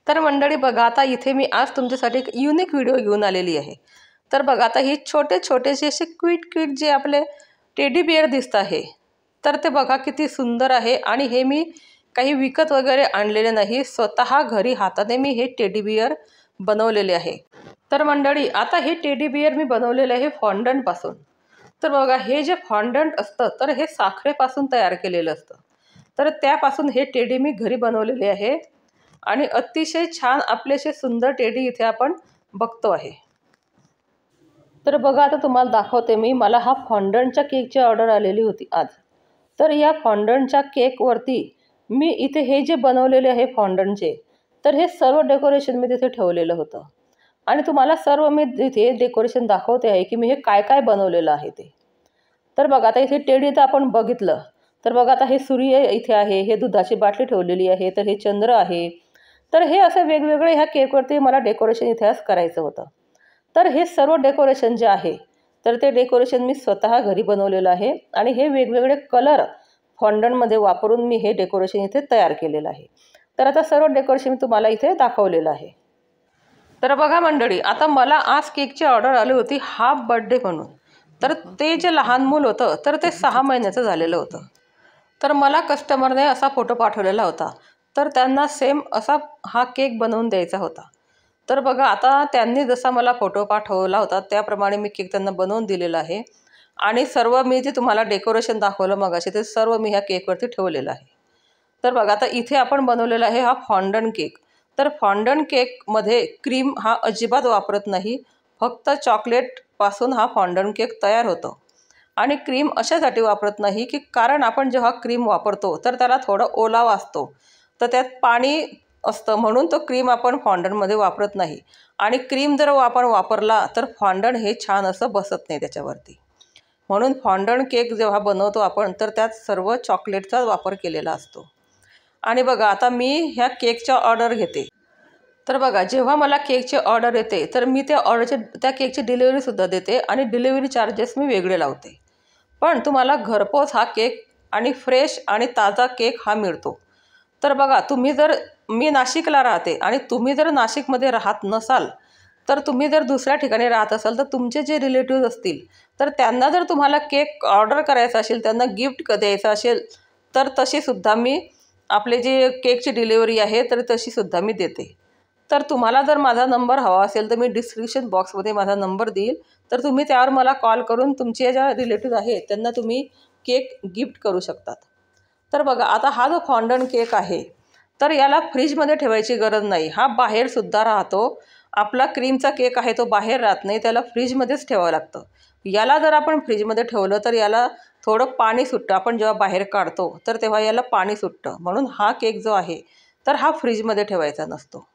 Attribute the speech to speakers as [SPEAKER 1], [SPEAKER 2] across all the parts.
[SPEAKER 1] तर मंडळी बघा, आता इथे मी आज तुमच्यासाठी एक युनिक व्हिडिओ घेऊन आलेली आहे। तर बघा, आता ही छोटे छोटेसे असे क्यूट जे आपले टेडी बिअर दिसत आहे, तर ते बघा किती सुंदर आहे। आणि हे मी काही विकत वगैरे आणलेले नाही, स्वतः घरी हाताने मी हे टेडी बिअर बनवलेले आहे। तर मंडळी, आता हे टेडी बिअर मी बनवलेले आहे फॉन्डंट पासून। तर बघा, हे जे फॉन्डंट असतं तर हे साखरेपासून तयार केलेलं असतं। तर त्यापासून हे टेडी मी घरी बनवलेले आहे आणि अतिशय छान आपलेसे सुंदर टेडी इथे आपण बघतो आहे। तर बघा, आता तुम्हाला दाखवते मी, मला हा फॉन्डंटच्या केकची ऑर्डर आलेली होती आज। तर या फॉन्डंटच्या केकवरती मी इथे हे जे बनवलेले आहे फॉन्डंटचे, तर हे सर्व डेकोरेशन मी तिथे ठेवलेलं होतं आणि तुम्हाला सर्व मी इथे डेकोरेशन दाखवते आहे की मी हे काय काय बनवलेलं आहे ते। तर बघा, आता इथे टेडी तर आपण बघितलं। तर बघा, आता हे सूर्य इथे आहे, हे दुधाची बाटली ठेवलेली आहे, तर हे चंद्र आहे। तर हे असं वेगवेगळे ह्या केकवरती मला डेकोरेशन इथे आज करायचं होतं। तर हे सर्व डेकोरेशन जे आहे, तर ते डेकोरेशन मी स्वतः घरी बनवलेलं आहे आणि हे वेगवेगळे कलर फॉन्डंटमध्ये वापरून मी हे डेकोरेशन इथे तयार केलेलं आहे। तर आता सर्व डेकोरेशन मी तुम्हाला इथे दाखवलेलं आहे। तर बघा मंडळी, आता मला आज केकची ऑर्डर आली होती हाफ बर्थडे म्हणून। तर ते जे लहान मूल होतं, तर ते 6 महिन्याचं झालेलं होतं। तर मला कस्टमरने असा फोटो पाठवलेला होता, तर त्यांना सेम असा हा केक बनवून द्यायचा होता। तर बघा, आता त्यांनी जसा मला फोटो पाठवला होता त्याप्रमाणे मी केक त्यांना बनवून दिलेला आहे आणि सर्व मी जे तुम्हाला डेकोरेशन दाखवलं मगाशी, ते सर्व मी ह्या केकवरती ठेवलेलं आहे। तर बघा, आता इथे आपण बनवलेला आहे हा फॉन्डंट केक। तर फॉन्डंट केकमध्ये क्रीम हा अजिबात वापरत नाही, फक्त चॉकलेटपासून हा फॉन्डंट केक तयार होतो। आणि क्रीम अशासाठी वापरत नाही की कारण आपण जेव्हा क्रीम वापरतो तर त्याला थोडं ओलावा असतो, तर त्यात पाणी असतं, म्हणून तो क्रीम आपण फॉन्डंटमध्ये वापरत नाही। आणि क्रीम जर आपण वापरला तर फॉन्डंट हे छान असं बसत नाही त्याच्यावरती। म्हणून फॉन्डंट केक जेव्हा बनवतो आपण, तर त्यात सर्व चॉकलेटचा वापर केलेला असतो। आणि बघा, आता मी ह्या केकच्या ऑर्डर घेते। तर बघा, जेव्हा मला केकची ऑर्डर येते तर मी त्या केकची डिलिव्हरीसुद्धा देते आणि डिलिव्हरी चार्जेस मी वेगळे लावते। पण तुम्हाला घरपोच हा केक आणि फ्रेश आणि ताजा केक हा मिळतो। तर बघा, मी नाशिकला राहते आणि तुम्ही जर नाशिकमध्ये राहत नसाल, तर तुम्ही जर दुसऱ्या ठिकाणी राहत असाल, तर तुमचे जे रिलेटिव्ह असतील, तर त्यांना जर तुम्हाला केक ऑर्डर करायचा असेल, त्यांना गिफ्ट द्यायचं असेल, तर तशीसुद्धा मी आपले जे केकची डिलिव्हरी आहे तर तशीसुद्धा मी देते। तर तुम्हाला जर माझा नंबर हवा असेल तर मी डिस्क्रिप्शन बॉक्समध्ये माझा नंबर देईल, तर तुम्ही त्यावर मला कॉल करून तुमचे ज्या रिलेटिव्ह आहेत त्यांना तुम्ही केक गिफ्ट करू शकतात। तर बघा, आता हा जो फॉन्डंट केक आहे, तर याला फ्रीजमध्ये ठेवायची गरज नाही, हा बाहेरसुद्धा राहतो। आपला क्रीमचा केक आहे तो बाहेर राहत नाही, त्याला फ्रीजमध्येच ठेवावं लागतं। याला जर आपण फ्रीजमध्ये ठेवलं तर याला थोडं पाणी सुटतं, आपण जेव्हा बाहेर काढतो तर तेव्हा याला पाणी सुटतं, म्हणून हा केक जो आहे तर हा फ्रीजमध्ये ठेवायचा नसतो।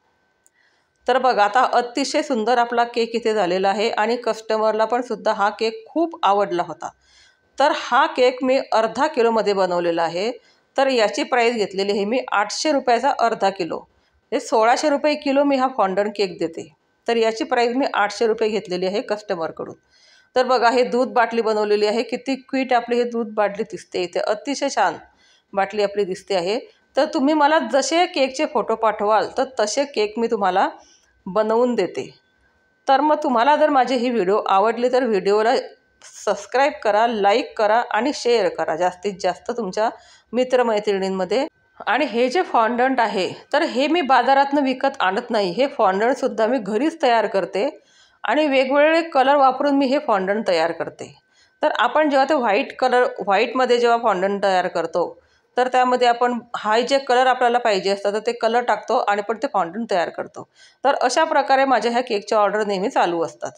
[SPEAKER 1] तर बघा, आता अतिशय सुंदर आपला केक इथे झालेला आहे आणि कस्टमरला पण सुद्धा हा केक खूप आवडला होता। तर हा केक मी अर्धा किलोमध्ये बनवलेला आहे। तर याची प्राईस घेतलेली आहे मी 800 रुपयाचा अर्धा किलो। हे 1600 रुपये किलो मी हा फॉन्डंट केक देते। तर याची प्राईस मी 800 रुपये घेतलेली आहे कस्टमरकडून। तर बघा, हे दूध बाटली बनवलेली आहे, किती क्वीट आपली हे दूध बाटली दिसते इथे, अतिशय छान बाटली आपली दिसते आहे। तर तुम्ही मला जसे केकचे फोटो पाठवाल तर तसे केक मी तुम्हाला बनवून देते। तर मग तुम्हाला जर माझी ही व्हिडिओ आवडली तर व्हिडिओला सबस्क्राईब करा, लाईक करा आणि शेअर करा जास्तीत जास्त तुमच्या मित्रमैत्रिणींमध्ये। आणि हे जे फॉन्डंट आहे तर हे मी बाजारातनं विकत आणत नाही, हे फॉन्डंटसुद्धा मी घरीच तयार करते आणि वेगवेगळे कलर वापरून मी हे फॉन्डंट तयार करते। तर आपण जेव्हा ते व्हाईटमध्ये जेव्हा फॉन्डंट तयार करतो, तर त्यामध्ये आपण जे कलर आपल्याला पाहिजे असतात तर ते कलर टाकतो आणि पण ते फॉन्डंट तयार करतो। तर अशा प्रकारे माझ्या ह्या केकच्या ऑर्डर नेहमी चालू असतात।